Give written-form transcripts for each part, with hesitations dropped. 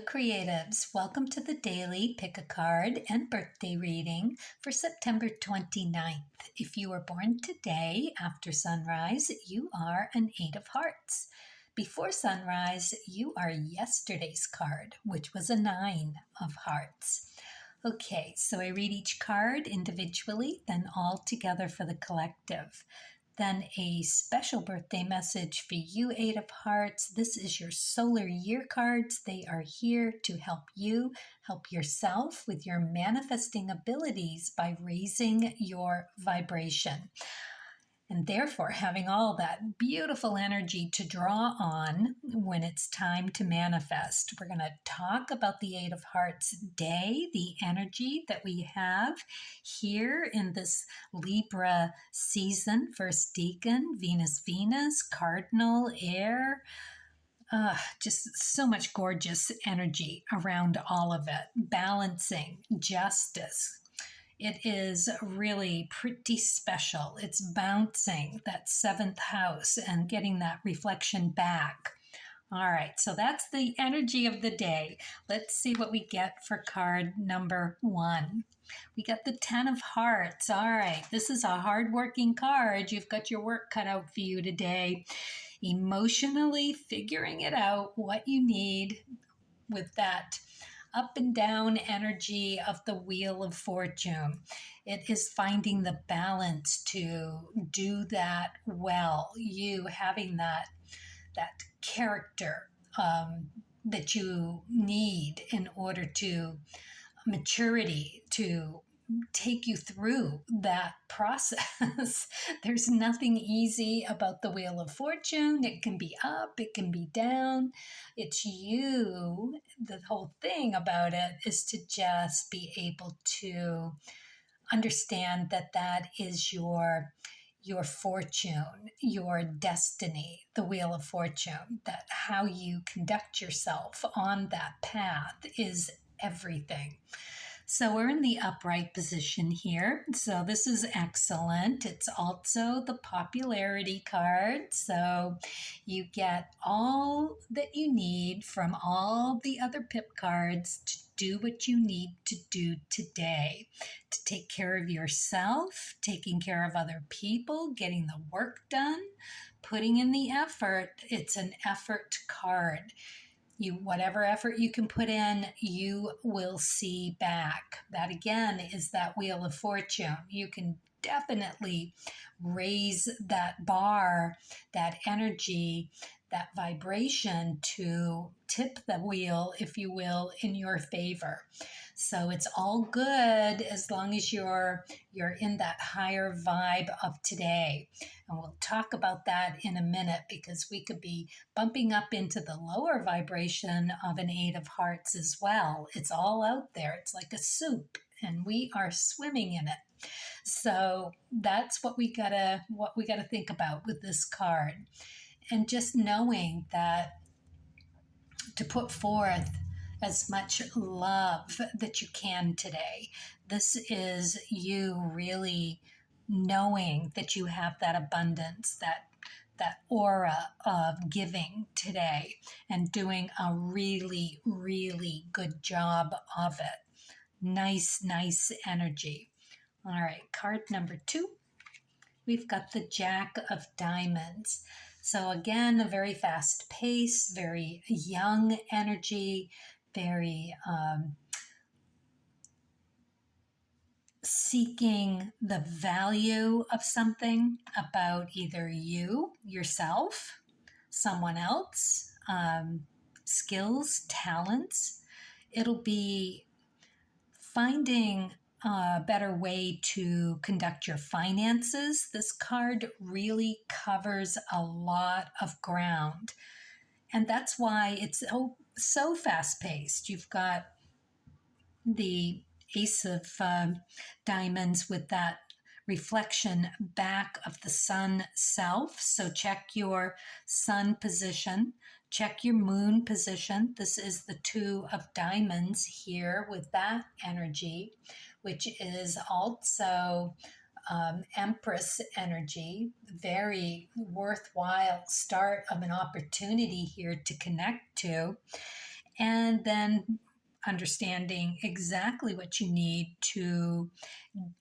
Creatives. Welcome to the daily pick a card and birthday reading for September 29th. If you were born today after sunrise, you are an Eight of Hearts. Before sunrise, you are yesterday's card, which was a Nine of Hearts. Okay, so I read each card individually, then all together for the collective. Then a special birthday message for you, Eight of Hearts. This is your solar year cards. They are here to help you help yourself with your manifesting abilities by raising your vibration. And therefore, having all that beautiful energy to draw on when it's time to manifest. We're going to talk about the Eight of Hearts day, the energy that we have here in this Libra season. First Decan, Venus, Cardinal, Air. Just so much gorgeous energy around all of it. Balancing, justice. It is really pretty special. It's bouncing that seventh house and getting that reflection back. All right, so that's the energy of the day. Let's see what we get for card number 1. We got the 10 of Hearts. All right, this is a hardworking card. You've got your work cut out for you today. Emotionally figuring it out, what you need with that up and down energy of the Wheel of Fortune. It is finding the balance to do that well. You having that character that you need in order to maturity to take you through that process. There's nothing easy about the Wheel of Fortune. It can be up, it can be down. It's you. The whole thing about it is to just be able to understand that that is your fortune, your destiny, the Wheel of Fortune, that how you conduct yourself on that path is everything. So we're in the upright position here. So this is excellent. It's also the popularity card. So you get all that you need from all the other pip cards to do what you need to do today, to take care of yourself, taking care of other people, getting the work done, putting in the effort. It's an effort card. Whatever effort you can put in, you will see back. That again is that Wheel of Fortune. You can definitely raise that bar, that energy, that vibration to tip the wheel, if you will, in your favor. So it's all good as long as you're in that higher vibe of today. And we'll talk about that in a minute because we could be bumping up into the lower vibration of an Eight of Hearts as well. It's all out there. It's like a soup and we are swimming in it. So that's what we gotta think about with this card. And just knowing that to put forth as much love that you can today. This is you really knowing that you have that abundance, that aura of giving today and doing a really, really good job of it. Nice energy. All right, card number 2. We've got the Jack of Diamonds. So again, a very fast pace, very young energy, very seeking the value of something about either you, yourself, someone else, skills, talents. It'll be finding a better way to conduct your finances. This card really covers a lot of ground. And that's why it's so fast-paced. You've got the Ace of Diamonds with that reflection back of the sun self. So check your sun position, check your moon position. This is the Two of Diamonds here with that energy, which is also Empress energy. Very worthwhile start of an opportunity here to connect to. and then understanding exactly what you need to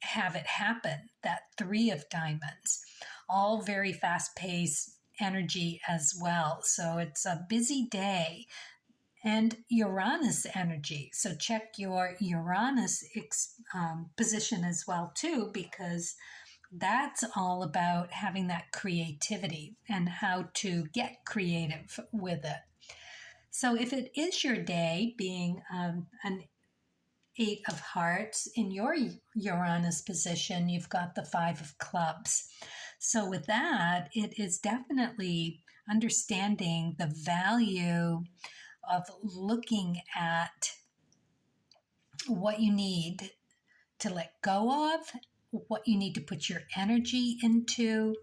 have it happen. That three of diamonds, all very fast paced energy as well. So it's a busy day, and Uranus energy. So check your Uranus position as well too, because that's all about having that creativity and how to get creative with it. So if it is your day being an Eight of Hearts, in your Uranus position, you've got the Five of Clubs. So with that, it is definitely understanding the value of looking at what you need to let go of, what you need to put your energy into.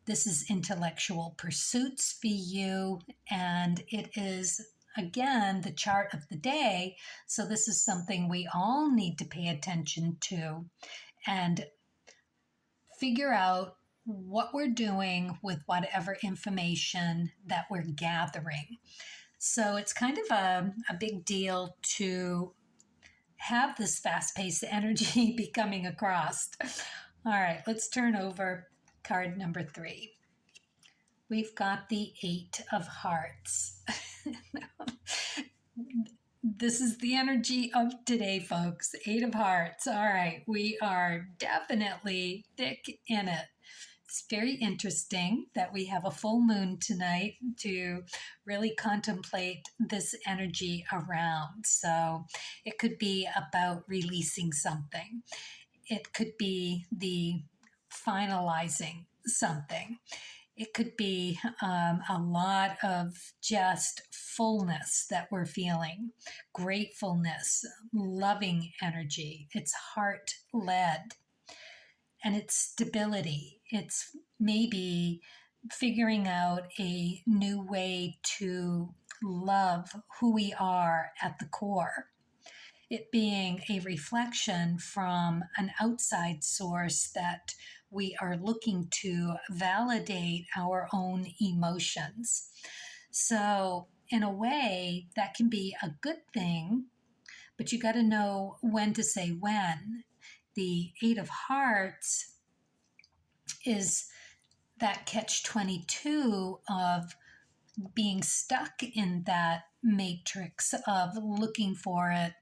This is intellectual pursuits for you, and it is again the chart of the day. So, this is something we all need to pay attention to and figure out what we're doing with whatever information that we're gathering. So, it's kind of a big deal to have this fast paced energy be coming across. All right, let's turn over card number 3. We've got the Eight of Hearts. This is the energy of today, folks. Eight of Hearts. All right, we are definitely thick in it. It's very interesting that we have a full moon tonight to really contemplate this energy around. So it could be about releasing something, it could be the finalizing something. It could be a lot of just fullness that we're feeling, gratefulness, loving energy. It's heart led, and it's stability. It's maybe figuring out a new way to love who we are at the core. It being a reflection from an outside source that we are looking to validate our own emotions. So, in a way, that can be a good thing, but you got to know when to say when. The Eight of Hearts is that catch 22 of being stuck in that matrix of looking for it,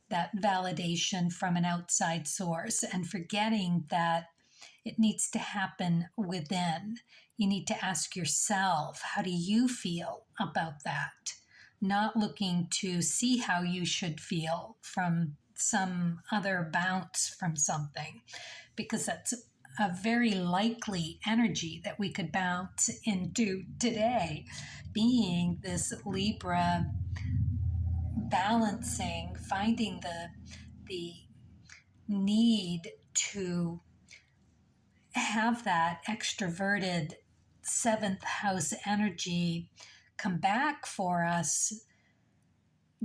that validation from an outside source, and forgetting that it needs to happen within. You need to ask yourself, how do you feel about that? Not looking to see how you should feel from some other bounce from something, because that's a very likely energy that we could bounce into today, being this Libra balancing, finding the need to have that extroverted seventh house energy come back for us,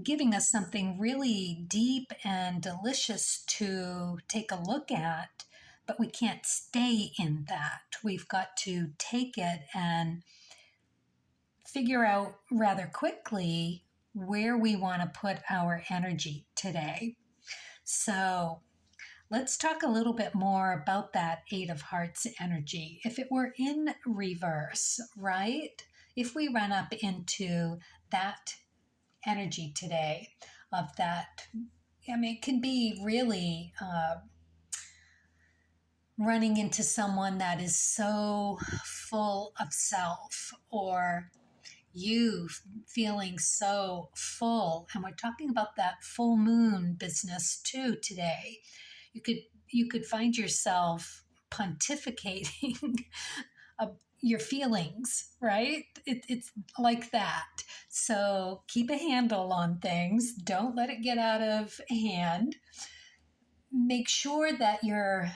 giving us something really deep and delicious to take a look at. But we can't stay in that. We've got to take it and figure out rather quickly where we want to put our energy today. So let's talk a little bit more about that Eight of Hearts energy. If it were in reverse, right? If we run up into that energy today of that, I mean, it can be really running into someone that is so full of self, or you feeling so full. And we're talking about that full moon business too today. You could find yourself pontificating your feelings, right? It's like that. So keep a handle on things. Don't let it get out of hand. Make sure that you're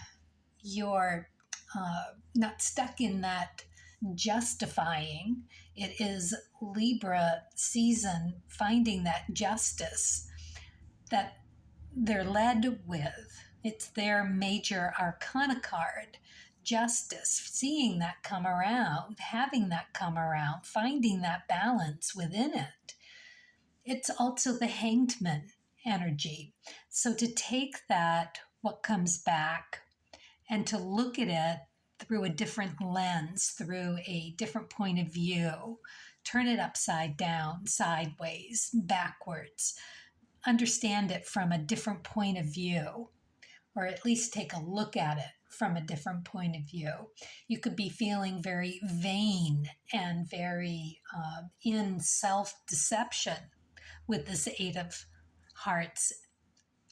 not stuck in that justifying. It is Libra season, finding that justice that they're led with. It's their major arcana card, justice, seeing that come around, having that come around, finding that balance within it. It's also the Hanged Man energy. So to take that, what comes back, and to look at it through a different lens, through a different point of view, turn it upside down, sideways, backwards, understand it from a different point of view, or at least take a look at it from a different point of view. You could be feeling very vain and very in self deception with this Eight of Hearts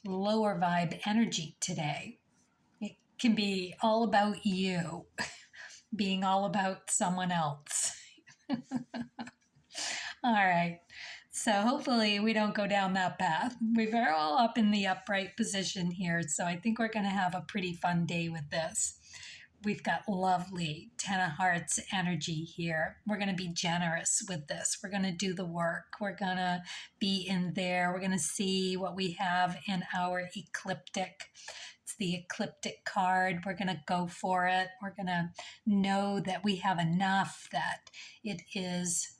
lower vibe energy today. It can be all about you, being all about someone else. All right. So hopefully we don't go down that path. We're all up in the upright position here. So I think we're going to have a pretty fun day with this. We've got lovely Ten of Hearts energy here. We're going to be generous with this. We're going to do the work. We're going to be in there. We're going to see what we have in our ecliptic. It's the ecliptic card. We're going to go for it. We're going to know that we have enough, that it is,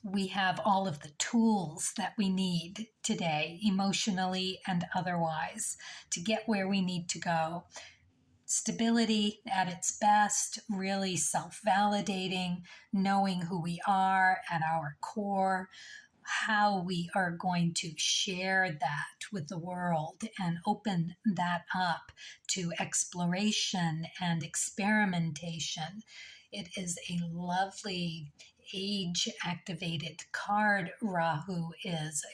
we have all of the tools that we need today, emotionally and otherwise, to get where we need to go. Stability at its best, really self-validating, knowing who we are at our core, how we are going to share that with the world and open that up to exploration and experimentation. It is a lovely age activated card. Rahu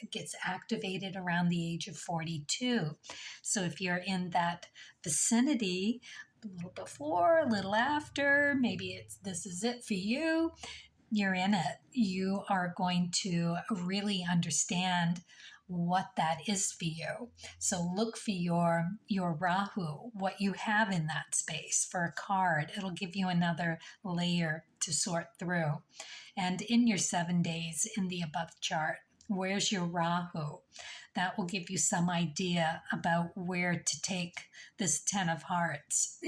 gets activated around the age of 42. So if you're in that vicinity, a little before, a little after, maybe this is it for you, you're in it. You are going to really understand what that is for you. So look for your Rahu, what you have in that space for a card. It'll give you another layer to sort through. And in your 7 days in the above chart, where's your Rahu? That will give you some idea about where to take this Ten of Hearts.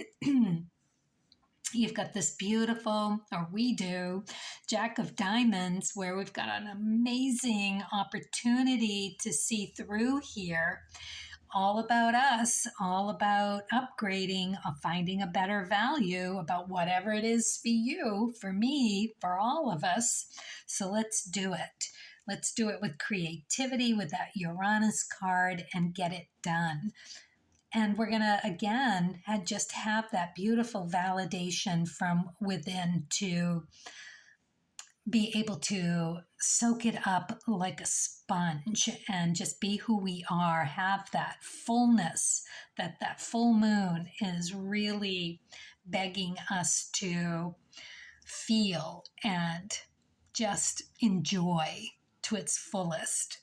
You've got this beautiful, or we do, Jack of Diamonds, where we've got an amazing opportunity to see through here. All about us, all about upgrading, finding a better value about whatever it is for you, for me, for all of us. So let's do it. Let's do it with creativity, with that Uranus card, and get it done. And we're going to, again, just have that beautiful validation from within to be able to soak it up like a sponge and just be who we are, have that fullness, that full moon is really begging us to feel and just enjoy to its fullest.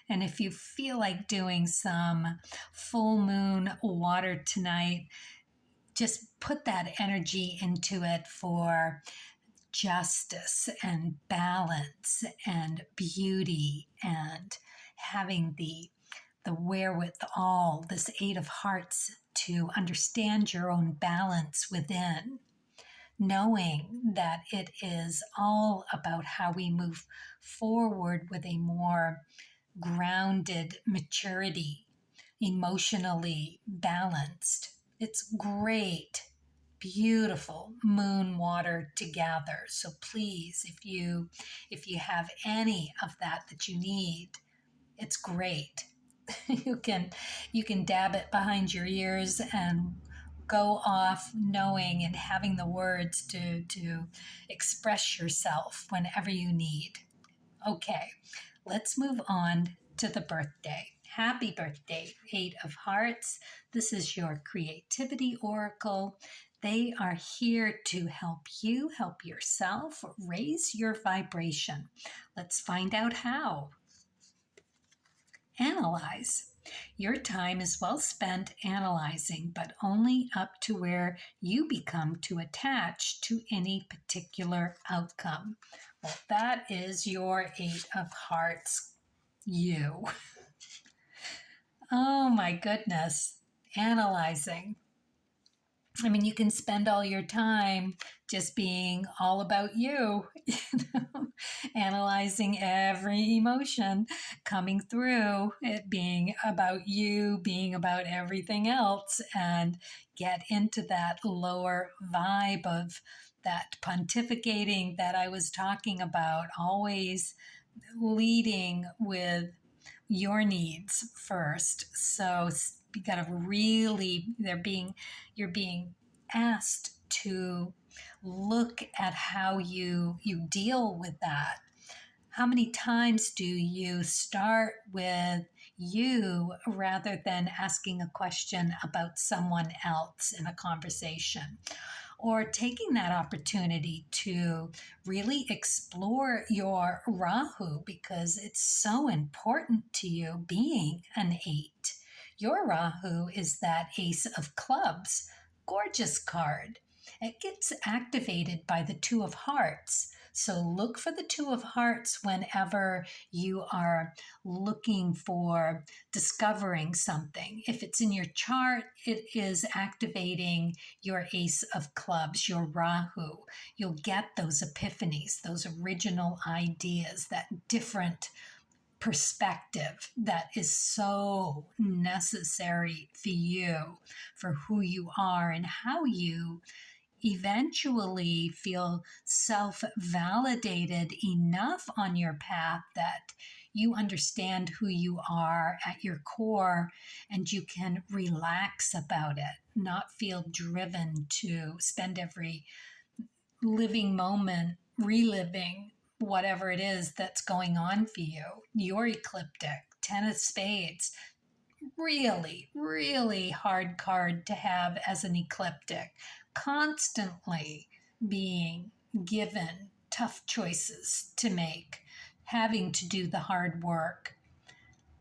And if you feel like doing some full moon water tonight, just put that energy into it for justice and balance and beauty and having the wherewithal, this Eight of Hearts, to understand your own balance within, knowing that it is all about how we move forward with a more grounded maturity, emotionally balanced. It's great, beautiful moon water together. So please, if you have any of that you need, it's great. you can dab it behind your ears and go off knowing and having the words to express yourself whenever you need. Okay, let's move on to the birthday. Happy birthday, Eight of Hearts. This is your creativity oracle. They are here to help you, help yourself, raise your vibration. Let's find out how. Analyze. Your time is well spent analyzing, but only up to where you become too attached to any particular outcome. Well, that is your Eight of Hearts, you. Oh my goodness, analyzing. I mean, you can spend all your time just being all about you, analyzing every emotion coming through, it being about you, being about everything else, and get into that lower vibe of that pontificating that I was talking about, always leading with your needs first. So you got to really, you're being asked to look at how you deal with that. How many times do you start with you rather than asking a question about someone else in a conversation? Or taking that opportunity to really explore your Rahu because it's so important to you being an 8. Your Rahu is that Ace of Clubs, gorgeous card. It gets activated by the Two of Hearts. So look for the Two of Hearts whenever you are looking for discovering something. If it's in your chart, it is activating your Ace of Clubs, your Rahu. You'll get those epiphanies, those original ideas, that different perspective that is so necessary for you, for who you are and how you eventually feel self validated enough on your path that you understand who you are at your core and you can relax about it, not feel driven to spend every living moment reliving whatever it is that's going on for you. Your ecliptic, 10 of spades, really, really hard card to have as an ecliptic. Constantly being given tough choices to make, having to do the hard work.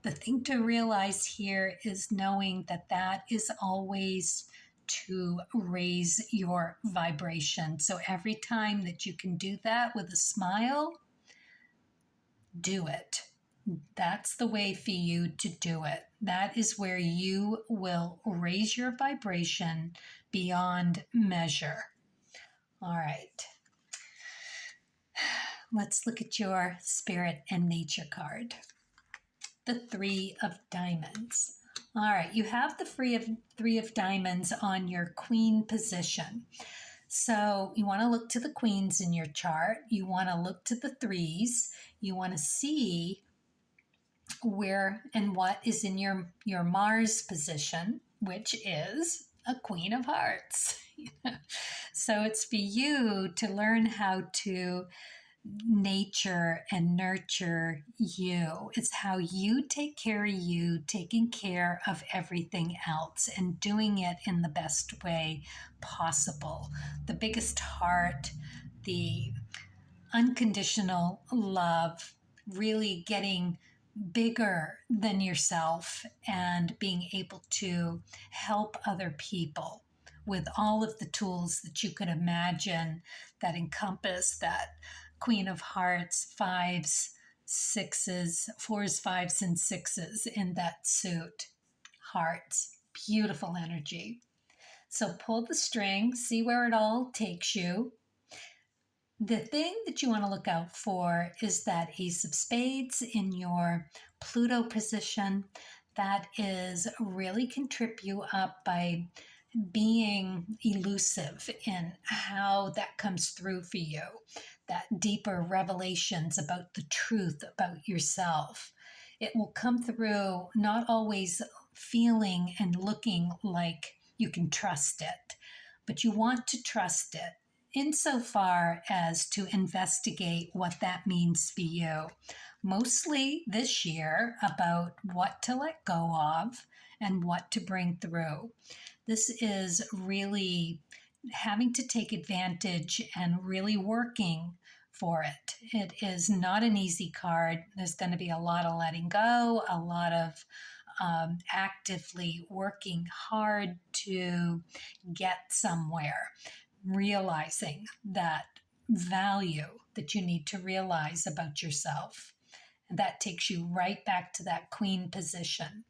The thing to realize here is knowing that that is always to raise your vibration. So every time that you can do that with a smile, do it. That's the way for you to do it. That is where you will raise your vibration beyond measure. All right. Let's look at your spirit and nature card. The Three of Diamonds. All right, you have the three of Diamonds on your queen position. So you want to look to the queens in your chart. You want to look to the threes. You want to see where and what is in your Mars position, which is a Queen of Hearts. So it's for you to learn how to nature and nurture you. It's how you take care of you, taking care of everything else and doing it in the best way possible. The biggest heart, the unconditional love, really getting bigger than yourself and being able to help other people with all of the tools that you could imagine that encompass that Queen of Hearts, fives, sixes, fours, fives, and sixes in that suit. Hearts, beautiful energy. So pull the string, see where it all takes you. The thing that you want to look out for is that Ace of Spades in your Pluto position. That is really can trip you up by being elusive in how that comes through for you, that deeper revelations about the truth about yourself. It will come through not always feeling and looking like you can trust it, but you want to trust it insofar as to investigate what that means for you. Mostly this year about what to let go of and what to bring through. This is really having to take advantage and really working for it. It is not an easy card. There's going to be a lot of letting go, a lot of actively working hard to get somewhere, realizing that value that you need to realize about yourself. And that takes you right back to that queen position.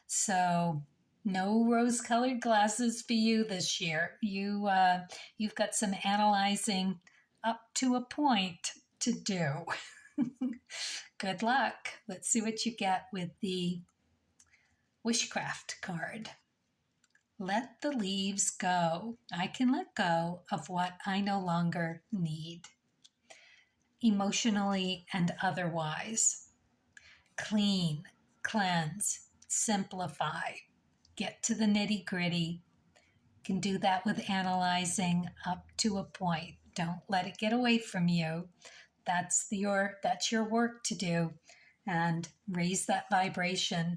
So no rose-colored glasses for you this year. You've got some analyzing up to a point to do. Good luck. Let's see what you get with the Wishcraft card. Let the leaves go. I can let go of what I no longer need, emotionally and otherwise. Clean, cleanse, simplify, get to the nitty gritty. Can do that with analyzing up to a point. Don't let it get away from you. That's your work to do, and raise that vibration